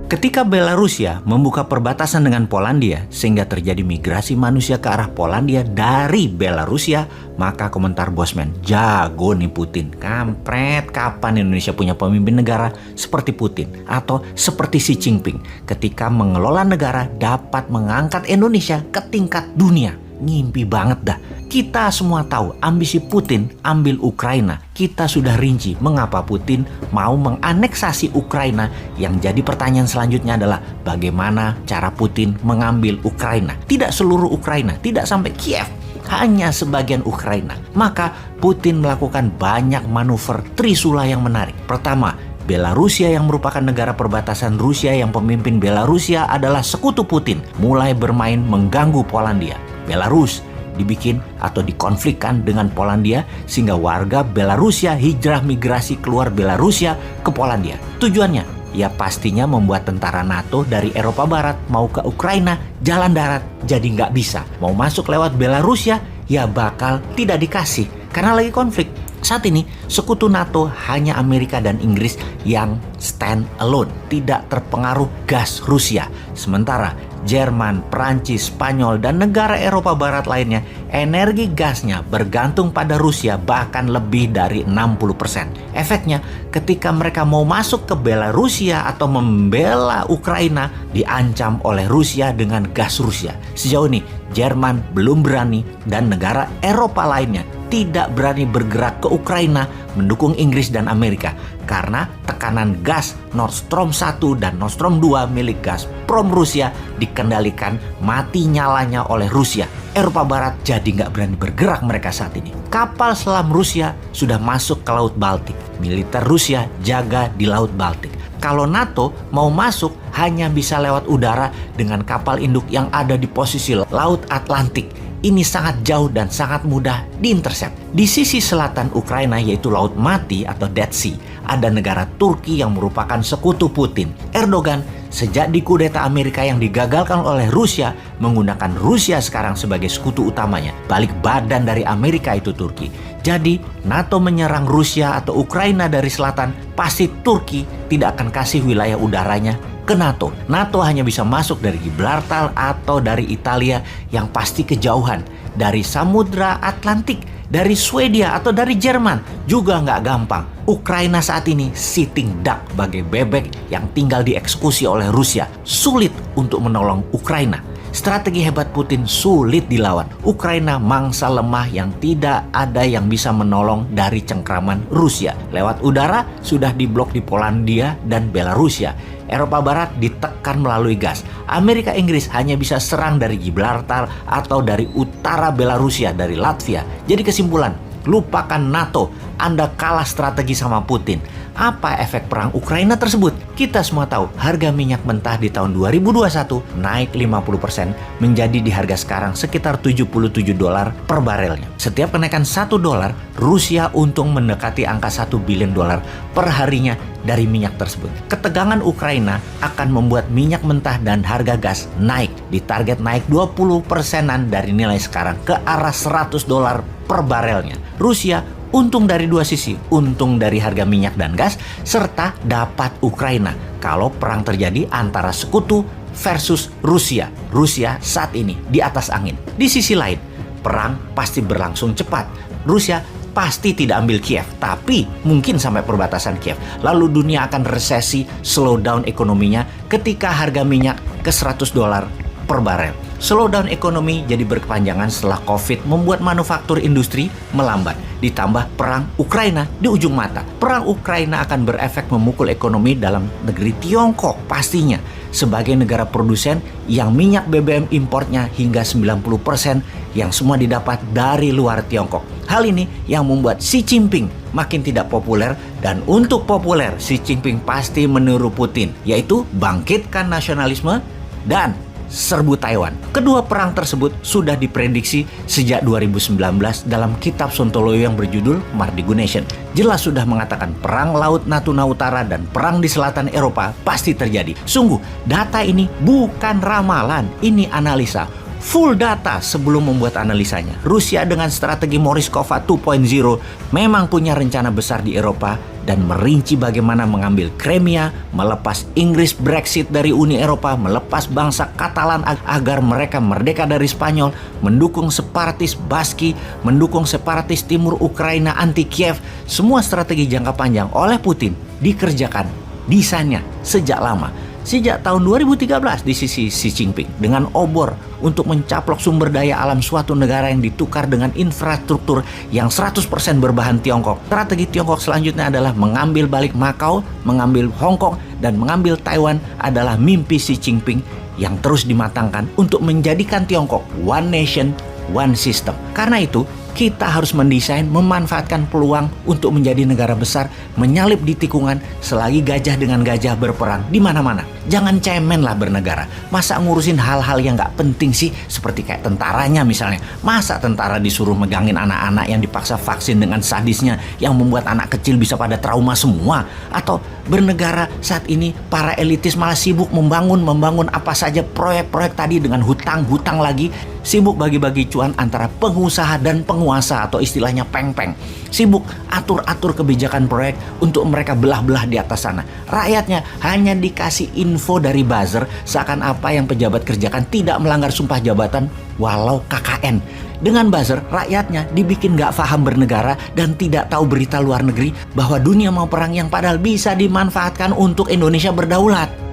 Ketika Belarusia membuka perbatasan dengan Polandia sehingga terjadi migrasi manusia ke arah Polandia dari Belarusia, maka komentar Bosman, jago nih Putin. Kampret, kapan Indonesia punya pemimpin negara seperti Putin atau seperti Xi Jinping ketika mengelola negara dapat mengangkat Indonesia ke tingkat dunia. Ngimpi banget dah. Kita semua tahu ambisi Putin ambil Ukraina. Kita sudah rinci mengapa Putin mau menganeksasi Ukraina. Yang jadi pertanyaan selanjutnya adalah bagaimana cara Putin mengambil Ukraina. Tidak seluruh Ukraina, tidak sampai Kiev, hanya sebagian Ukraina. Maka Putin melakukan banyak manuver trisula yang menarik. Pertama, Belarusia yang merupakan negara perbatasan Rusia yang pemimpin Belarusia adalah sekutu Putin mulai bermain mengganggu Polandia. Belarus dibikin atau dikonflikkan dengan Polandia sehingga warga Belarusia hijrah migrasi keluar Belarusia ke Polandia. Tujuannya ya pastinya membuat tentara NATO dari Eropa Barat mau ke Ukraina jalan darat jadi nggak bisa. Mau masuk lewat Belarusia ya bakal tidak dikasih karena lagi konflik. Saat ini sekutu NATO hanya Amerika dan Inggris yang stand alone, tidak terpengaruh gas Rusia. Sementara Jerman, Prancis, Spanyol, dan negara Eropa Barat lainnya energi gasnya bergantung pada Rusia bahkan lebih dari 60%. Efeknya ketika mereka mau masuk ke Belarusia atau membela Ukraina diancam oleh Rusia dengan gas Rusia. Sejauh ini Jerman belum berani dan negara Eropa lainnya tidak berani bergerak ke Ukraina mendukung Inggris dan Amerika karena tekanan gas Nord Stream 1 dan Nord Stream 2 milik Gazprom Rusia dikendalikan mati nyalanya oleh Rusia. Eropa Barat jadi nggak berani bergerak mereka saat ini. Kapal selam Rusia sudah masuk ke Laut Baltik. Militer Rusia jaga di Laut Baltik. Kalau NATO mau masuk hanya bisa lewat udara dengan kapal induk yang ada di posisi Laut Atlantik. Ini sangat jauh dan sangat mudah diintersep. Di sisi selatan Ukraina yaitu Laut Mati atau Dead Sea, ada negara Turki yang merupakan sekutu Putin. Erdogan sejak dikudeta Amerika yang digagalkan oleh Rusia menggunakan Rusia sekarang sebagai sekutu utamanya. Balik badan dari Amerika itu Turki. Jadi NATO menyerang Rusia atau Ukraina dari selatan, pasti Turki tidak akan kasih wilayah udaranya ke NATO. NATO hanya bisa masuk dari Gibraltar atau dari Italia yang pasti kejauhan. Dari Samudra Atlantik, dari Swedia atau dari Jerman juga nggak gampang. Ukraina saat ini sitting duck bagai bebek yang tinggal dieksekusi oleh Rusia. Sulit untuk menolong Ukraina. Strategi hebat Putin sulit dilawan. Ukraina mangsa lemah yang tidak ada yang bisa menolong dari cengkraman Rusia. Lewat udara sudah diblok di Polandia dan Belarusia. Eropa Barat ditekan melalui gas. Amerika Inggris hanya bisa serang dari Gibraltar atau dari utara Belarusia, dari Latvia. Jadi kesimpulan, lupakan NATO. Anda kalah strategi sama Putin. Apa efek perang Ukraina tersebut? Kita semua tahu harga minyak mentah di tahun 2021 naik 50% menjadi di harga sekarang sekitar $77 per barelnya. Setiap kenaikan $1, Rusia untung mendekati angka $1 billion per harinya dari minyak tersebut. Ketegangan Ukraina akan membuat minyak mentah dan harga gas naik. Ditarget naik 20%-an dari nilai sekarang ke arah $100 per barelnya. Rusia untung dari dua sisi, untung dari harga minyak dan gas, serta dapat Ukraina kalau perang terjadi antara sekutu versus Rusia. Rusia saat ini di atas angin. Di sisi lain, perang pasti berlangsung cepat. Rusia pasti tidak ambil Kiev, tapi mungkin sampai perbatasan Kiev. Lalu dunia akan resesi, slow down ekonominya ketika harga minyak ke $100 per barel. Slowdown ekonomi jadi berkepanjangan setelah COVID membuat manufaktur industri melambat. Ditambah perang Ukraina di ujung mata. Perang Ukraina akan berefek memukul ekonomi dalam negeri Tiongkok pastinya. Sebagai negara produsen yang minyak BBM importnya hingga 90% yang semua didapat dari luar Tiongkok. Hal ini yang membuat Xi Jinping makin tidak populer, dan untuk populer Xi Jinping pasti meniru Putin, yaitu bangkitkan nasionalisme dan serbu Taiwan. Kedua perang tersebut sudah diprediksi sejak 2019 dalam kitab Sontoloyo yang berjudul Mardigu Nation. Jelas sudah mengatakan perang Laut Natuna Utara dan perang di selatan Eropa pasti terjadi. Sungguh, data ini bukan ramalan, ini analisa. Full data sebelum membuat analisanya. Rusia dengan strategi Morishkova 2.0 memang punya rencana besar di Eropa dan merinci bagaimana mengambil Crimea, melepas Inggris Brexit dari Uni Eropa, melepas bangsa Katalan agar mereka merdeka dari Spanyol, mendukung separatis Baski, mendukung separatis timur Ukraina anti Kiev. Semua strategi jangka panjang oleh Putin dikerjakan desainnya sejak lama. Sejak tahun 2013 di sisi Xi Jinping dengan obor untuk mencaplok sumber daya alam suatu negara yang ditukar dengan infrastruktur yang 100% berbahan Tiongkok. Strategi Tiongkok selanjutnya adalah mengambil balik Macau, mengambil Hong Kong, dan mengambil Taiwan adalah mimpi Xi Jinping yang terus dimatangkan untuk menjadikan Tiongkok one nation, one system. Karena itu, kita harus mendesain, memanfaatkan peluang untuk menjadi negara besar, menyalip di tikungan selagi gajah dengan gajah berperang di mana-mana. Jangan cemen lah bernegara. Masa ngurusin hal-hal yang nggak penting sih, seperti kayak tentaranya misalnya. Masa tentara disuruh megangin anak-anak yang dipaksa vaksin dengan sadisnya yang membuat anak kecil bisa pada trauma semua? Atau bernegara saat ini para elitis malah sibuk membangun apa saja proyek-proyek tadi dengan hutang-hutang lagi, sibuk bagi-bagi cuan antara pengusaha dan penguasa atau istilahnya peng-peng. Sibuk atur-atur kebijakan proyek untuk mereka belah-belah di atas sana. Rakyatnya hanya dikasih info dari buzzer seakan apa yang pejabat kerjakan tidak melanggar sumpah jabatan walau KKN. Dengan buzzer, rakyatnya dibikin gak paham bernegara dan tidak tahu berita luar negeri bahwa dunia mau perang yang padahal bisa dimanfaatkan untuk Indonesia berdaulat.